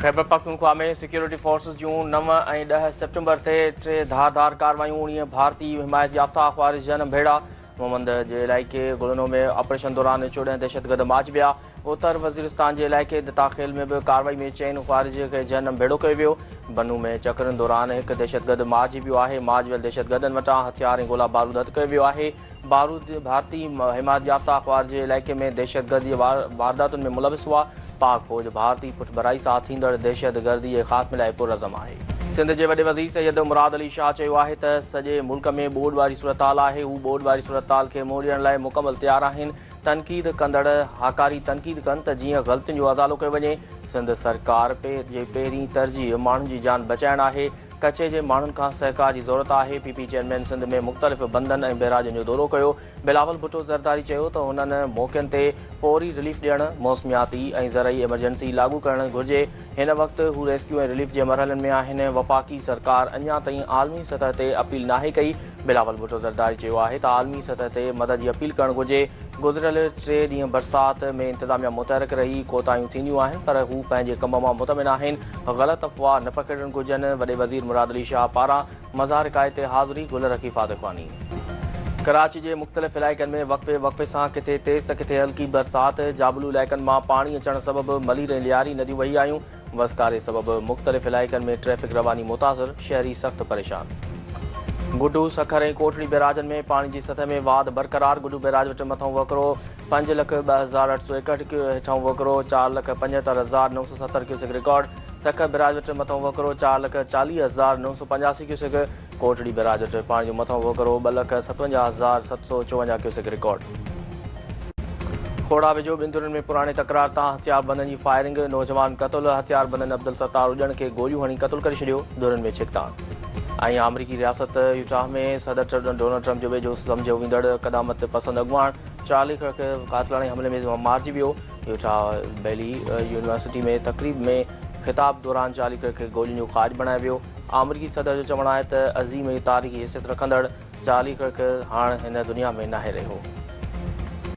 खैबर पख्तूनख्वा में security forces जूं 9 ऐं 10 सितंबर ते 3 धारदार कार्रवाइयूं। 19 भारतीय हिमायत याफ़्ता ख़्वारिजन भेड़ा मोहम्मद जे इलाइक़े गुलनो में ऑपरेशन दौरान 14 दहशतगर्द मारिजी विया। उत्तर वज़ीरिस्तान जे इलाइक़े दताखेल में भी कार्रवाई में 4 ख़्वारिज खे जन भेड़ो कयो वियो। बनू में चकरनि दौरान एक दहशतगर्द मारिजी वियो आहे। मारिजी वियल दहशतगर्दनि वटां हथियार ऐं गोला बारूद हथ कयो वियो आहे। बारूद भारतीय हिमायत याफ़्ता ख़्वारिज जे इलाइक़े में दहशतगर्दी वारदातुनि में मुलविस हुआ। पाक फौज भारतीय पुठभराई सां थींदड़ दहशतगर्दी जे ख़ात्मे लाइ पुरज़म आहे। सिंध जे वॾे वज़ीर सैयद मुराद अली शाह चयो आहे त सॼे मुल्क में ॿोॾ वारी सूरतहाल आहे। हू ॿोॾ वारी सूरतहाल खे मोड़ीअण लाइ मुकमल तयारु आहिनि। तनक़ीद कंदड़ हाकारी तनक़ीद कनि त जीअं ग़लतियुनि जो अज़ालो कयो वञे। सिंध सरकार जे पहिरीं तरजीह माण्हुनि जी जान बचाइणु आहे। कचे जे माण्हुनि खां सहकार जी ज़रूरत आहे। पीपी चेयरमैन सिंध में मुख़्तलिफ़ बंदनि ऐं बैराजनि जो दौरो कयो। बिलावल भुट्टो ज़रदारी चयो त हुननि मौक़नि ते फ़ौरी रिलीफ ॾियणु, मौसमियाती ऐं ज़रई एमरजेंसी लागू करणु घुरिजे। हिन वक़्तु हू रेस्क्यू ऐं रिलीफ जे मरहलनि में आहिनि। वफ़ाक़ी सरकार अञा ताईं आलमी सतह ते अपील नाहे कई। बिलावल भुट्टो ज़रदारी चयो आहे त आलमी सतह ते मदद जी अपील करणु घुरिजे। गुज़िरियल 3 ॾींहं बरसाति में इंतिज़ामिया मुतहरिक रही कोताहियूं थींदियूं आहिनि, पर हू पंहिंजे कम मां मुतमिन आहिनि। ग़लति अफ़वाह न पकिड़णु घुरिजनि। वॾे वज़ीर मुराद अली शाह पारां मज़ार काए ते हाज़िरी गुल रखी फातिख़वानी। कराची जे मुख़्तलिफ़ इलाइक़नि में वक़्फ़े सां किथे तेज़ त किथे हल्की बरसाति। जाबलू इलाइक़नि मां पाणी अचण सबबि मलीर ऐं लियारी नदियूं वही आयूं। वसकारे सबबि मुख़्तलिफ़ इलाइक़नि में ट्रैफ़िक रवानी मुतासिर, शहरी सख़्तु परेशान। गुडू सखर ऐं कोटड़ी बैराजनि में पाणी जी सतह में वाध बरक़रार। गुडू बैराज वटि मथों वकिरो 5,02,861 हेठां वकिरो 4,75,970 क्यूसेक रिकॉर्ड। सखर बैराज वटि मथों वकिरो 4,40,985 क्यूसेक। कोटड़ी बैराज वटि पाणी जो मथों वकिरो 2,57,754 क्यूसेक रिकॉर्ड। खोड़ा वेझो बिंदुरनि में पुराणे तकरार तां हथियार बंदनि जी फायरिंग। नौजवान क़तल। हथियार बंदनि अब्दुल सत्तार उजण खे गोलियूं हणी क़तल करे छॾियो। दुरनि में छिकतान। ऐं अमरीकी रियासत यूटाह में सदर डोनाल्ड ट्रम्प जो वेझो सम्झो वेंदड़ क़दामत पसंद अॻुवाण चार्ली कर्क क़ातिलाणे हमले में मारिजी वियो। यूटाह वैली यूनिवर्सिटी में तक़रीब में ख़िताब दौरान चार्ली कर्क खे गोलियुनि जो ख़ाज बणायो वियो। अमरीकी सदर जो चवणु आहे त अज़ीम तारीख़ी हैसियत रखंदड़ चार्ली कर्क हाणे हिन दुनिया में नाहे रहियो।